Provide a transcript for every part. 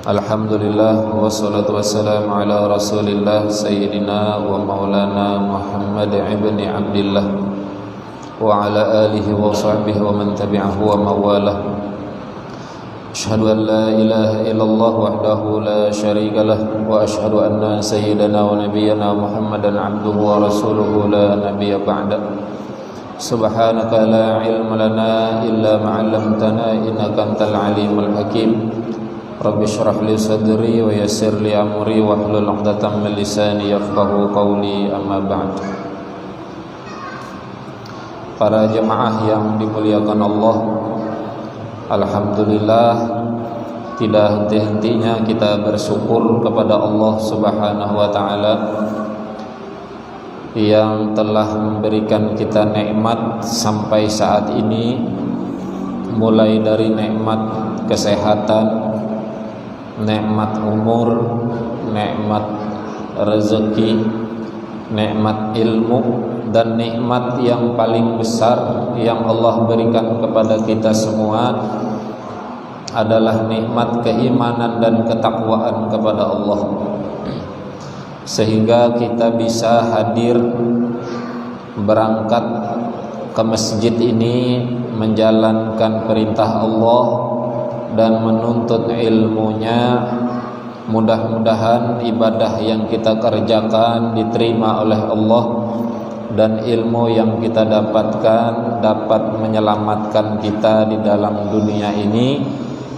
Alhamdulillah wassalatu wassalamu ala Rasulillah Sayyidina wa maulana Muhammad ibn Abdillah wa ala alihi wa sahbihi wa man tabi'ahu wa mawalah. Asyhadu an la ilaha illallah wahdahu la syarika lah wa asyhadu anna sayyidana wa nabiyyana Muhammadan abduhu wa rasuluhu la nabiyya ba'da. Subhanaka la ilma lana illa ma 'allamtana innaka antal alimul hakim. Rabbi syrah li sadri wa yassir li amri wa hlul 'uqdatam min lisani yafqahu qawli, amma ba'd. Para jemaah yang dimuliakan Allah, alhamdulillah tidak henti-hentinya kita bersyukur kepada Allah Subhanahu wa taala yang telah memberikan kita nikmat sampai saat ini, mulai dari nikmat kesehatan, nikmat umur, nikmat rezeki, nikmat ilmu, dan nikmat yang paling besar yang Allah berikan kepada kita semua adalah nikmat keimanan dan ketakwaan kepada Allah, sehingga kita bisa hadir berangkat ke masjid ini menjalankan perintah Allah dan menuntut ilmunya. Mudah-mudahan ibadah yang kita kerjakan diterima oleh Allah, dan ilmu yang kita dapatkan dapat menyelamatkan kita di dalam dunia ini,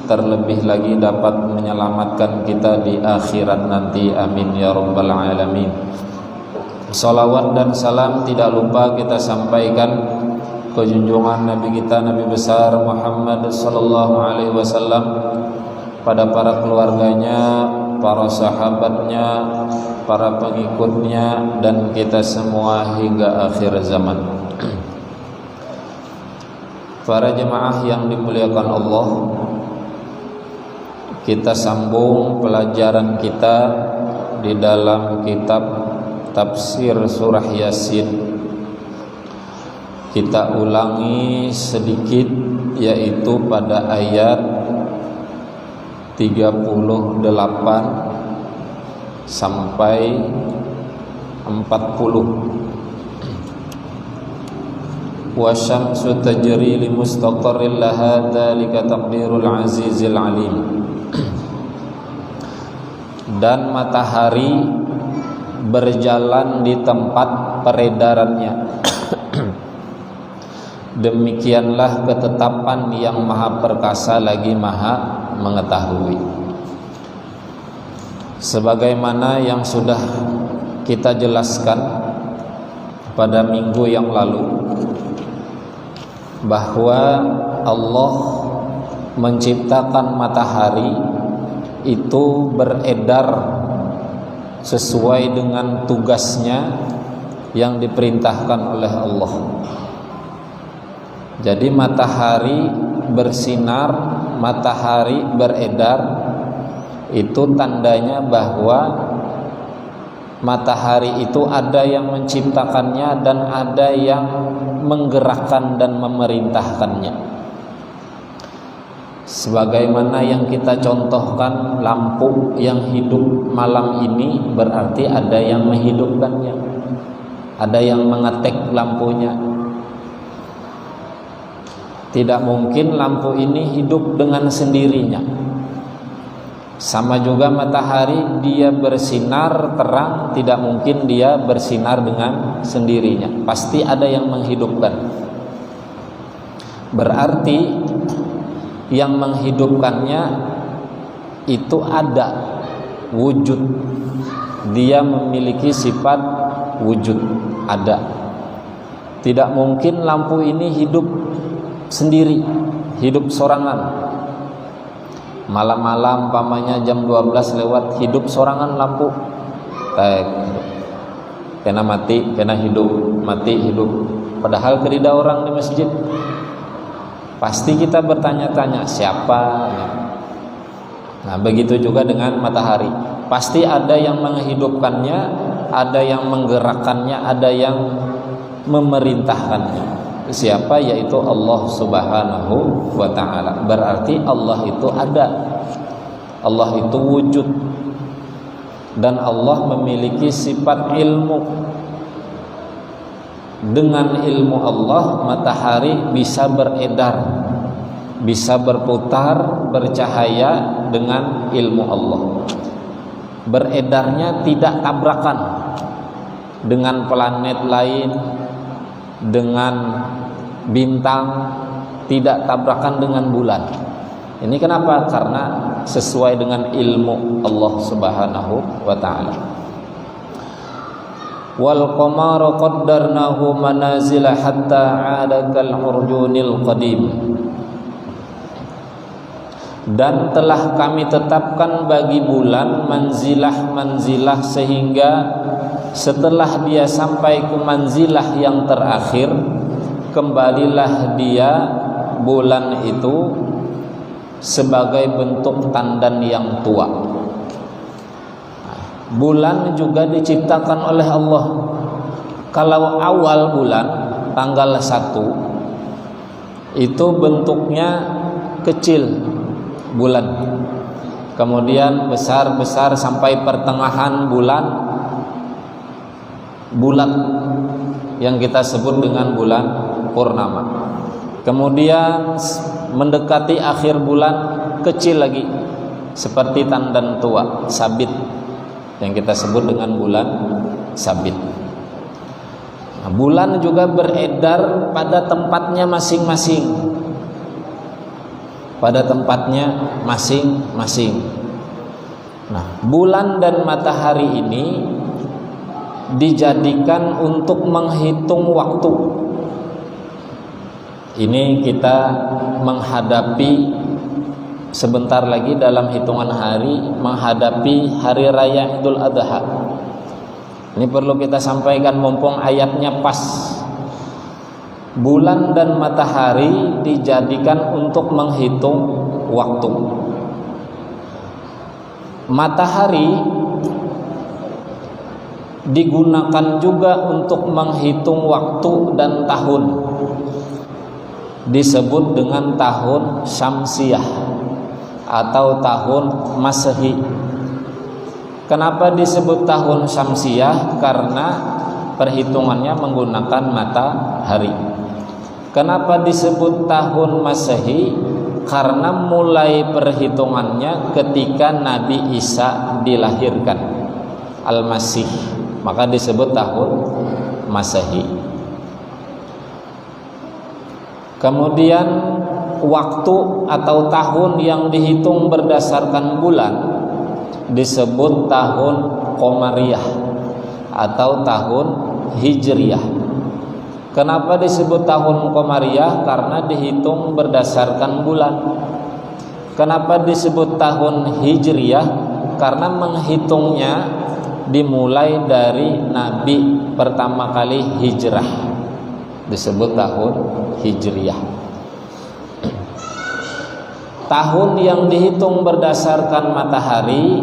terlebih lagi dapat menyelamatkan kita di akhirat nanti. Amin ya rabbal alamin. Salawat dan salam tidak lupa kita sampaikan ke junjungan Nabi kita, Nabi besar Muhammad sallallahu alaihi wasallam, pada para keluarganya, para sahabatnya, para pengikutnya, dan kita semua hingga akhir zaman. Para jemaah yang dimuliakan Allah, kita sambung pelajaran kita di dalam kitab tafsir surah Yasin. Kita ulangi sedikit, yaitu pada ayat 38 sampai 40. Wa syamsu tajri li mustaqarrin laha dzalika taqdirul azizil alim. Dan matahari berjalan di tempat peredarannya. Demikianlah ketetapan yang maha perkasa lagi maha mengetahui. Sebagaimana yang sudah kita jelaskan pada minggu yang lalu, bahwa Allah menciptakan matahari itu beredar sesuai dengan tugasnya yang diperintahkan oleh Allah. Jadi matahari bersinar, matahari beredar, itu tandanya bahwa matahari itu ada yang menciptakannya dan ada yang menggerakkan dan memerintahkannya. Sebagaimana yang kita contohkan, lampu yang hidup malam ini berarti ada yang menghidupkannya, ada yang mengetek lampunya. Tidak mungkin lampu ini hidup dengan sendirinya. Sama juga matahari, dia bersinar terang, tidak mungkin dia bersinar dengan sendirinya. Pasti ada yang menghidupkan. Berarti yang menghidupkannya itu ada wujud. Dia memiliki sifat wujud, ada. Tidak mungkin lampu ini hidup sendiri, hidup sorangan. Malam-malam pamannya jam 12 lewat hidup sorangan lampu, kena mati, kena hidup, mati hidup. Padahal kerida orang di masjid. Pasti kita bertanya-tanya siapa. Nah begitu juga dengan matahari. Pasti ada yang menghidupkannya, ada yang menggerakkannya, ada yang memerintahkannya. Siapa? Yaitu Allah Subhanahu wa ta'ala. Berarti Allah itu ada. Allah itu wujud, dan Allah memiliki sifat ilmu. Dengan ilmu Allah matahari bisa beredar, bisa berputar, bercahaya dengan ilmu Allah. Beredarnya tidak tabrakan dengan planet lain, dengan bintang, tidak tabrakan dengan bulan. Ini kenapa? Karena sesuai dengan ilmu Allah Subhanahu wa taala. Wal qamara qaddarnahu manazila hatta 'ada kal urjunil qadim. Dan telah kami tetapkan bagi bulan manzilah-manzilah, sehingga setelah dia sampai ke manzilah yang terakhir, kembalilah dia bulan itu sebagai bentuk tandan yang tua. Bulan juga diciptakan oleh Allah. Kalau awal bulan tanggal 1 itu bentuknya kecil bulan, kemudian besar-besar sampai pertengahan bulan bulat yang kita sebut dengan bulan purnama. Kemudian mendekati akhir bulan kecil lagi seperti tandan tua, sabit, yang kita sebut dengan bulan sabit. Nah, bulan juga beredar pada tempatnya masing-masing, pada tempatnya masing-masing. Nah, bulan dan matahari ini dijadikan untuk menghitung waktu. Ini kita menghadapi sebentar lagi dalam hitungan hari, menghadapi hari raya Idul Adha. Ini perlu kita sampaikan mumpung ayatnya pas. Bulan dan matahari dijadikan untuk menghitung waktu. Matahari digunakan juga untuk menghitung waktu dan tahun. Disebut dengan tahun Syamsiyah atau tahun Masehi. Kenapa disebut tahun Syamsiyah? Karena perhitungannya menggunakan matahari. Kenapa disebut tahun Masehi? Karena mulai perhitungannya ketika Nabi Isa dilahirkan, Al-Masih, maka disebut tahun Masehi. Kemudian waktu atau tahun yang dihitung berdasarkan bulan disebut tahun Qamariyah atau tahun Hijriyah. Kenapa disebut tahun Qamariyah? Karena dihitung berdasarkan bulan. Kenapa disebut tahun Hijriyah? Karena menghitungnya dimulai dari Nabi pertama kali hijrah, disebut tahun Hijriyah. Tahun yang dihitung berdasarkan matahari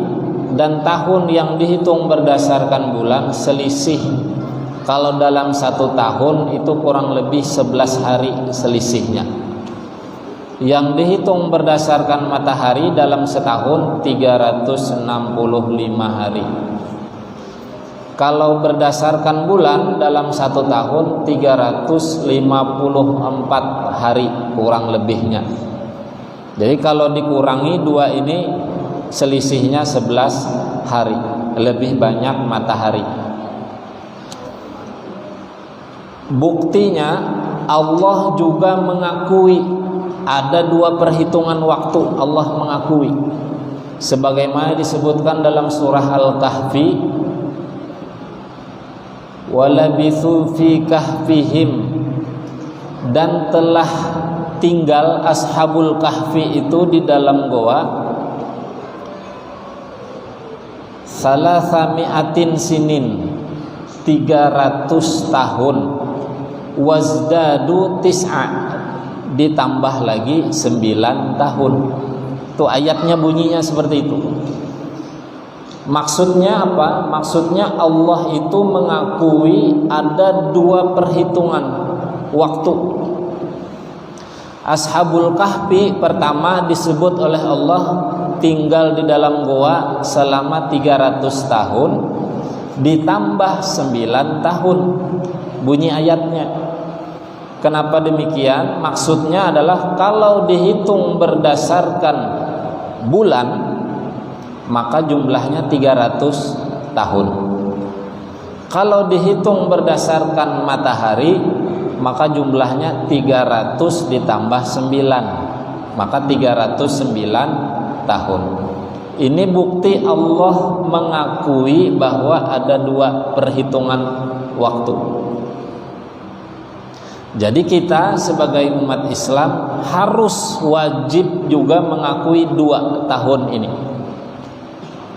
dan tahun yang dihitung berdasarkan bulan selisih. Kalau dalam satu tahun itu kurang lebih 11 hari selisihnya. Yang dihitung berdasarkan matahari dalam setahun 365 hari. Kalau berdasarkan bulan dalam satu tahun 354 hari kurang lebihnya. Jadi kalau dikurangi dua ini selisihnya 11 hari, lebih banyak matahari. Buktinya Allah juga mengakui ada dua perhitungan waktu. Allah mengakui sebagaimana disebutkan dalam surah Al-Kahfi, walabithu fi kahfihim, dan telah tinggal ashabul kahfi itu di dalam goa salasami'atin sinin, 300 tahun, wazdadu tis'a, ditambah lagi 9 tahun. Tuh ayatnya bunyinya seperti itu. Maksudnya apa? Maksudnya Allah itu mengakui ada dua perhitungan waktu. Ashabul Kahfi pertama disebut oleh Allah tinggal di dalam goa selama 300 tahun ditambah 9 tahun. Bunyi ayatnya. Kenapa demikian? Maksudnya adalah kalau dihitung berdasarkan bulan, maka jumlahnya 300 tahun. Kalau dihitung berdasarkan matahari, maka jumlahnya 300 ditambah 9, maka 309 tahun. Ini bukti Allah mengakui bahwa ada 2 perhitungan waktu. Jadi kita sebagai umat Islam harus wajib juga mengakui 2 tahun ini.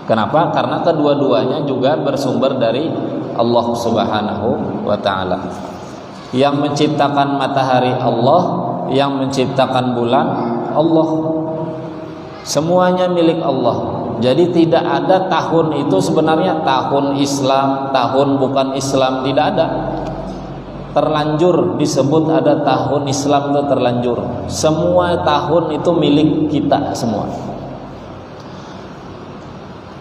Kenapa? Karena kedua-duanya juga bersumber dari Allah Subhanahu wa ta'ala. Yang menciptakan matahari Allah, yang menciptakan bulan Allah. Semuanya milik Allah. Jadi tidak ada tahun itu sebenarnya tahun Islam, tahun bukan Islam, tidak ada. Terlanjur disebut ada tahun Islam, itu terlanjur. Semua tahun itu milik kita semua.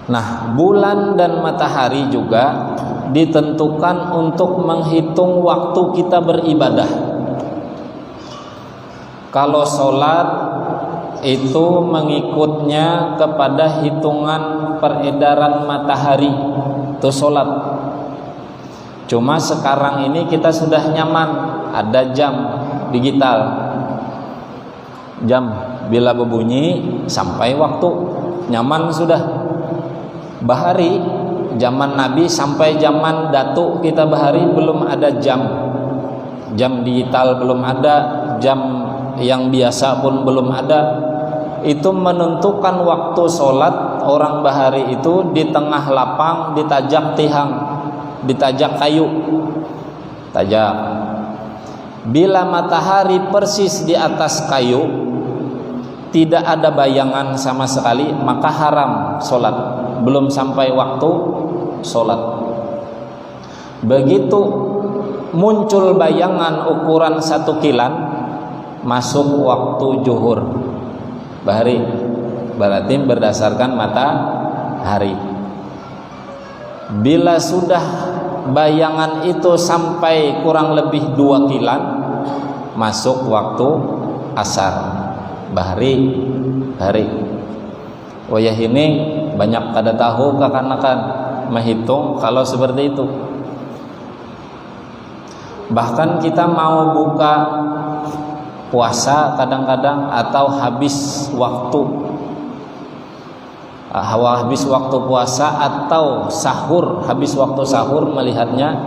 Nah, bulan dan matahari juga ditentukan untuk menghitung waktu kita beribadah. Kalau sholat itu mengikutnya kepada hitungan peredaran matahari, itu sholat. Cuma sekarang ini kita sudah nyaman, ada jam digital, jam bila berbunyi sampai waktu, nyaman sudah. Bahari zaman Nabi sampai zaman Datuk kita bahari belum ada jam digital, belum ada jam yang biasa pun belum ada. Itu menentukan waktu sholat orang bahari itu di tengah lapang, ditajak tihang, ditajak kayu, tajak. Bila matahari persis di atas kayu, tidak ada bayangan sama sekali, maka haram sholat. Belum sampai waktu sholat. Begitu muncul bayangan ukuran 1 kilan, masuk waktu zuhur. Bahari berarti berdasarkan matahari. Bila sudah bayangan itu sampai kurang lebih 2 kilan, masuk waktu asar. Bahari. Wayah ini banyak kada tahu kekanakan menghitung kalau seperti itu. Bahkan kita mau buka puasa kadang-kadang atau habis waktu puasa atau sahur, habis waktu sahur melihatnya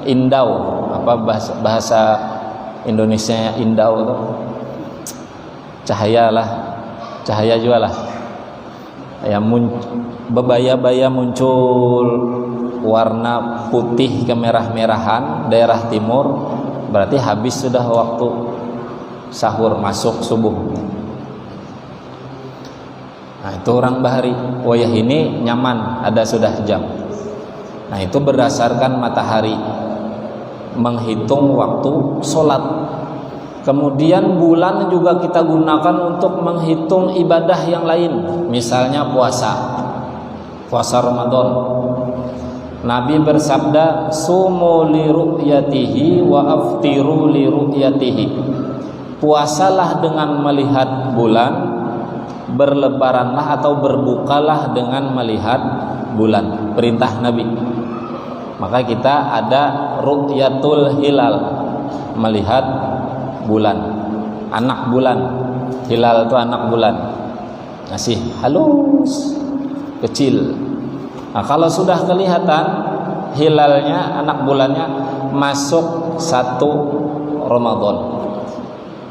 indau, apa bahasa Indonesia indau itu cahaya juga lah ya, bebaya-baya muncul warna putih kemerah-merahan daerah timur, berarti habis sudah waktu sahur, masuk subuh. Nah itu orang bahari. Wayah ini nyaman, ada sudah jam. Nah itu berdasarkan matahari menghitung waktu sholat. Kemudian bulan juga kita gunakan untuk menghitung ibadah yang lain. Misalnya puasa Ramadan. Nabi bersabda, sumu li ru'yatihi wa aftiru li ru'yatihi. Puasalah dengan melihat bulan, berlebaranlah atau berbukalah dengan melihat bulan. Perintah Nabi. Maka kita ada ru'yatul hilal, melihat bulan, anak bulan. Hilal itu anak bulan, masih halus, kecil. Nah kalau sudah kelihatan hilalnya, anak bulannya, masuk 1 Ramadan.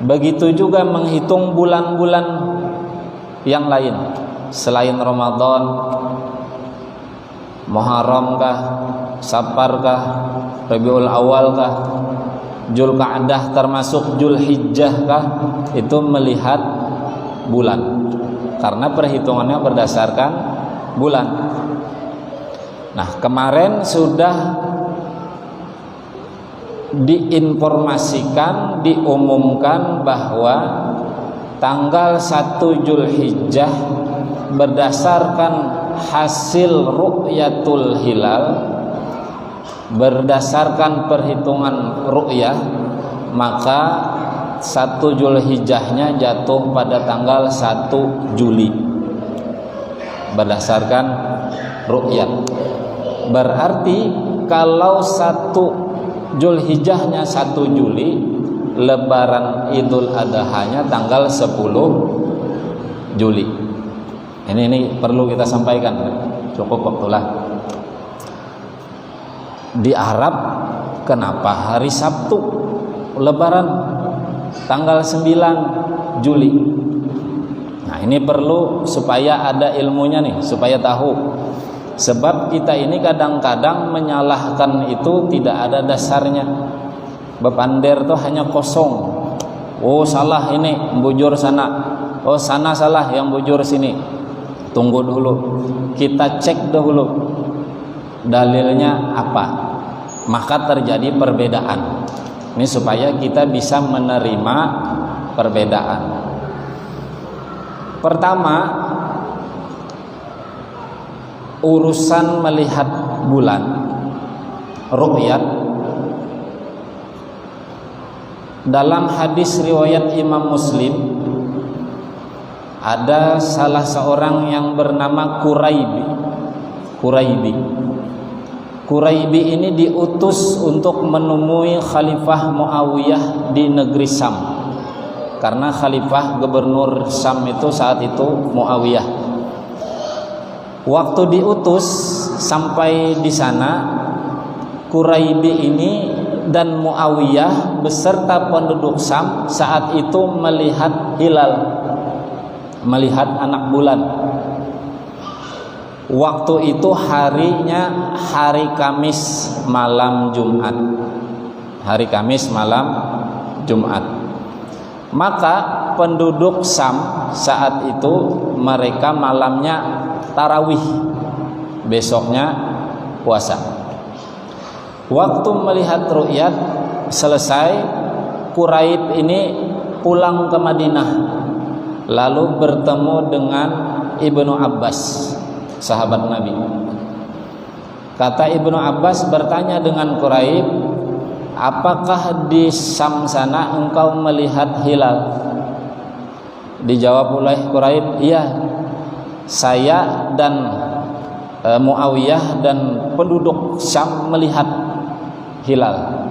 Begitu juga menghitung bulan-bulan yang lain selain Ramadan, Muharram kah, Safar kah, Rabiul Awal kah, Zulqa'dah termasuk Zulhijjah kah, itu melihat bulan karena perhitungannya berdasarkan bulan. Nah kemarin sudah diinformasikan, diumumkan bahwa tanggal 1 Zulhijjah berdasarkan hasil ru'yatul hilal, berdasarkan perhitungan ru'yah, maka 1 Zulhijjahnya jatuh pada tanggal 1 Juli berdasarkan ru'yah. Berarti kalau 1 Zulhijjahnya 1 Juli, Lebaran Idul Adhanya tanggal 10 Juli. Ini perlu kita sampaikan, cukup waktulah. Di Arab kenapa hari Sabtu Lebaran tanggal 9 Juli? Nah, ini perlu supaya ada ilmunya nih, supaya tahu. Sebab kita ini kadang-kadang menyalahkan itu tidak ada dasarnya. Bepander tuh hanya kosong. Oh, salah ini, bujur sana. Oh, sana salah, yang bujur sini. Tunggu dulu, kita cek dulu dalilnya apa, maka terjadi perbedaan. Ini supaya kita bisa menerima perbedaan. Pertama, urusan melihat bulan, ru'yat. Dalam hadis riwayat Imam Muslim, ada salah seorang yang bernama Quraibi ini diutus untuk menemui Khalifah Muawiyah di negeri Syam, karena Khalifah gubernur Syam itu saat itu Muawiyah. Waktu diutus sampai di sana, Quraibi ini dan Muawiyah beserta penduduk Syam saat itu melihat hilal, melihat anak bulan. Waktu itu harinya hari Kamis malam Jumat. Hari Kamis malam Jumat. Maka penduduk Syam saat itu mereka malamnya tarawih, besoknya puasa. Waktu melihat ru'yat selesai, Quraib ini pulang ke Madinah, lalu bertemu dengan Ibnu Abbas, sahabat Nabi. Kata Ibnu Abbas bertanya dengan Quraib, apakah di Syam sana engkau melihat hilal? Dijawab oleh Quraib, iya, saya dan Muawiyah dan penduduk Syam melihat hilal.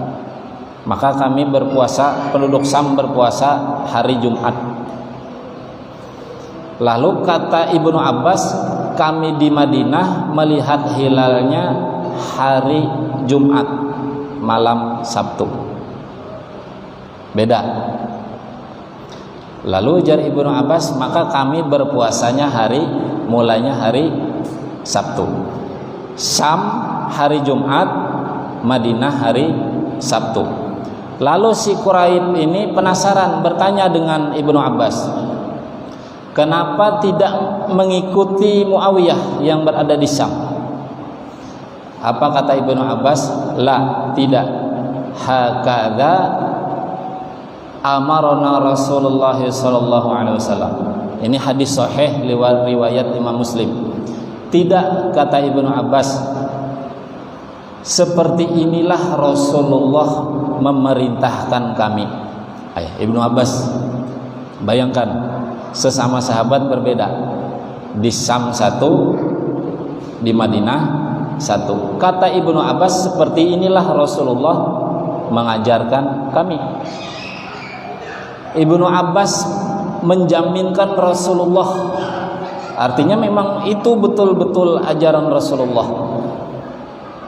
Maka kami berpuasa, penduduk Syam berpuasa hari Jumat. Lalu kata Ibnu Abbas, kami di Madinah melihat hilalnya hari Jumat malam Sabtu. Beda. Lalu ujar Ibnu Abbas, maka kami berpuasanya mulainya hari Sabtu. Syam hari Jumat, Madinah hari Sabtu. Lalu si Quraib ini penasaran, bertanya dengan Ibnu Abbas, kenapa tidak mengikuti Muawiyah yang berada di Syam? Apa kata Ibnu Abbas? La, tidak. Hakadha amarona Rasulullah sallallahu alaihi wasallam. Ini hadis sahih riwayat Imam Muslim. Tidak, kata Ibnu Abbas, seperti inilah Rasulullah memerintahkan kami. Ibnu Abbas, bayangkan, sesama sahabat berbeda. Di Syam satu, di Madinah satu. Kata Ibnu Abbas, seperti inilah Rasulullah mengajarkan kami. Ibnu Abbas menjaminkan Rasulullah, artinya memang itu betul-betul ajaran Rasulullah,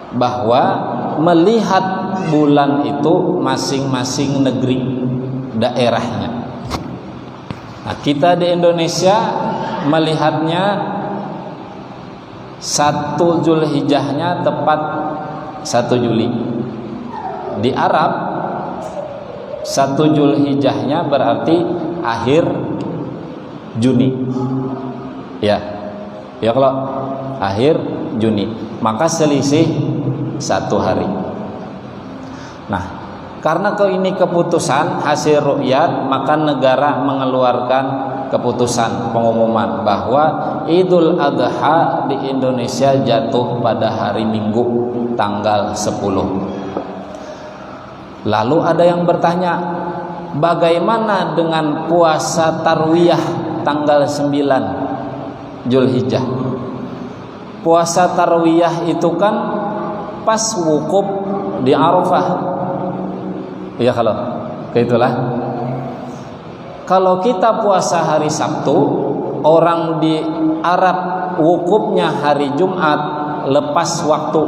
bahwa melihat bulan itu masing-masing negeri daerahnya. Nah, kita di Indonesia melihatnya 1 Zulhijjahnya tepat 1 Juli. Di Arab 1 Zulhijjahnya berarti akhir Juni. Ya kalau akhir Juni, maka selisih 1 hari. Nah, karena ini keputusan hasil ru'yat, maka negara mengeluarkan keputusan pengumuman bahwa Idul Adha di Indonesia jatuh pada hari Minggu tanggal 10. Lalu ada yang bertanya, bagaimana dengan puasa tarwiyah tanggal 9 Zulhijjah? Puasa tarwiyah itu kan pas wukuf di Arafah. Iya kalau itulah. Kalau kita puasa hari Sabtu, orang di Arab wukufnya hari Jumat, lepas waktu,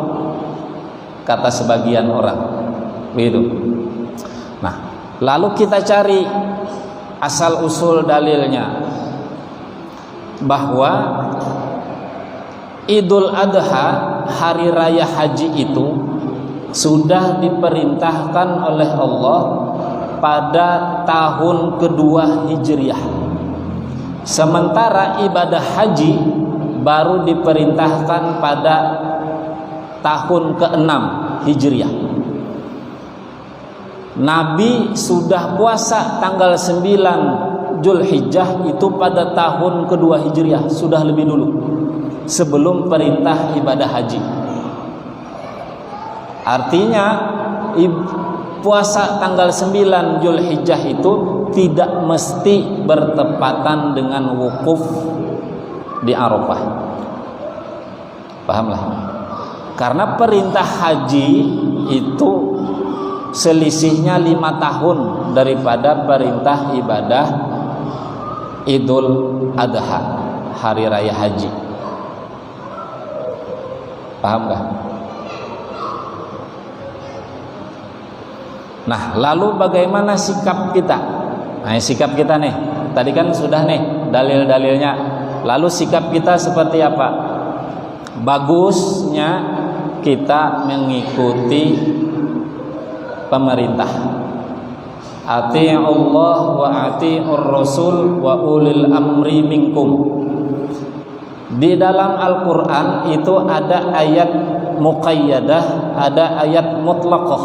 kata sebagian orang. Begitu. Nah, lalu kita cari asal usul dalilnya bahwa Idul Adha, hari raya haji itu sudah diperintahkan oleh Allah pada tahun kedua Hijriah. Sementara ibadah haji baru diperintahkan pada tahun ke-6 Hijriah. Nabi sudah puasa tanggal 9 Zulhijjah itu pada tahun kedua Hijriah, sudah lebih dulu, sebelum perintah ibadah haji. Artinya puasa tanggal 9 Zulhijjah itu tidak mesti bertepatan dengan wukuf di Arafah. Pahamlah? Karena perintah haji itu selisihnya 5 tahun daripada perintah ibadah Idul Adha, hari raya haji. Paham gak? Nah, lalu bagaimana sikap kita? Nah, sikap kita nih, tadi kan sudah nih dalil-dalilnya. Lalu sikap kita seperti apa? Bagusnya kita mengikuti pemerintah. Ati'ullah wa ati'ur rasul wa ulil amri minkum. Di dalam Al-Quran itu ada ayat muqayyadah, ada ayat mutlaqah.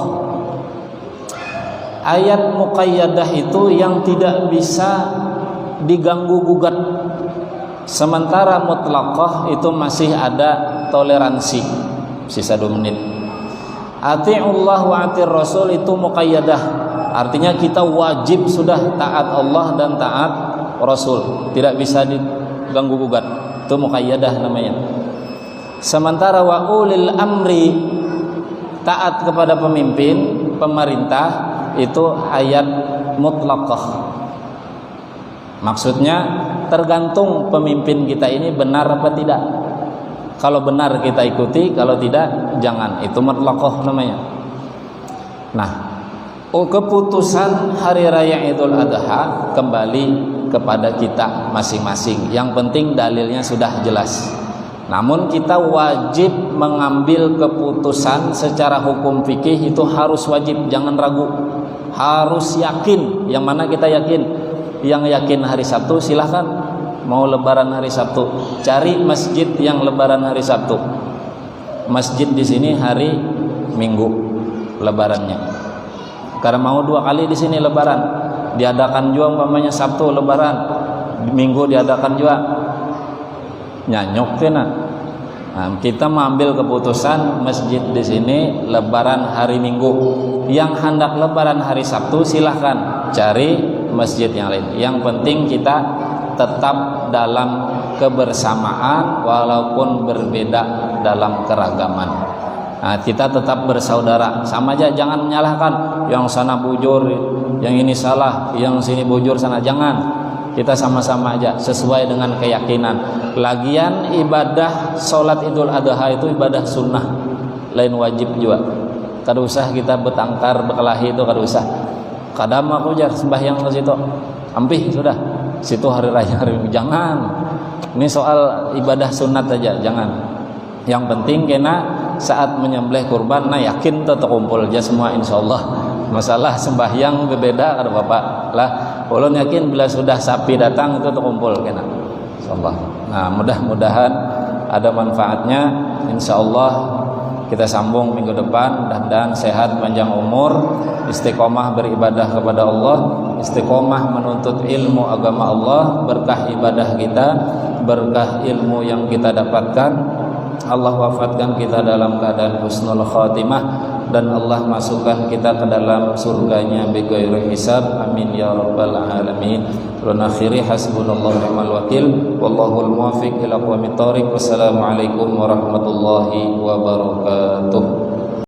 Ayat muqayyadah itu yang tidak bisa diganggu gugat. Sementara mutlaqah itu masih ada toleransi. Sisa 2 menit. Ati'ullah wa ati'ur rasul itu muqayyadah. Artinya kita wajib sudah taat Allah dan taat Rasul, tidak bisa diganggu gugat. Itu muqayyadah namanya. Sementara wa ulil amri, taat kepada pemimpin, pemerintah, itu ayat mutlaqah. Maksudnya tergantung pemimpin kita ini benar apa tidak. Kalau benar kita ikuti, kalau tidak jangan. Itu mutlaqah namanya. Nah, keputusan hari raya Idul Adha kembali kepada kita masing-masing. Yang penting dalilnya sudah jelas. Namun kita wajib mengambil keputusan secara hukum fikih, itu harus wajib, jangan ragu. Harus yakin. Yang mana kita yakin? Yang yakin hari Sabtu silahkan. Mau lebaran hari Sabtu, cari masjid yang lebaran hari Sabtu. Masjid di sini hari Minggu lebarannya. Karena mau 2 kali di sini lebaran, diadakan juga umpamanya Sabtu lebaran, Minggu diadakan juga, nyanyok kena. Nah, kita mengambil keputusan masjid di sini lebaran hari Minggu. Yang hendak lebaran hari Sabtu silahkan cari masjid yang lain. Yang penting kita tetap dalam kebersamaan walaupun berbeda dalam keragaman. Nah, kita tetap bersaudara, sama aja, jangan menyalahkan yang sana bujur, yang ini salah, yang sini bujur sana, jangan. Kita sama-sama aja sesuai dengan keyakinan. Lagian ibadah sholat Idul Adha itu ibadah sunnah, lain wajib juga. Kada usah kita bertengkar berkelahi, itu kada usah. Kadang aku jar sembahyang ke situ, ampih sudah, situ hari raya hari Minggu. Jangan. Ini soal ibadah sunat aja, jangan. Yang penting kena saat menyembelih kurban, nah yakin tetap kumpul aja semua insyaallah. Masalah sembahyang berbeda kada bapak lah. Ulun yakin bila sudah sapi datang itu terkumpul kena insyaallah. Nah, mudah-mudahan ada manfaatnya. Insyaallah kita sambung minggu depan. Mudah-mudahan sehat, panjang umur, istiqomah beribadah kepada Allah. istiqomah menuntut ilmu agama Allah, berkah ibadah kita, berkah ilmu yang kita dapatkan. Allah wafatkan kita dalam keadaan husnul khatimah, dan Allah masukkan kita ke dalam surganya bighairi hisab. Amin ya rabbal alamin. Wa akhiri hasbunallahu wa ni'mal wakil, wallahul muwaffiq ila aqwamit thoriq. Wassalamualaikum warahmatullahi wabarakatuh.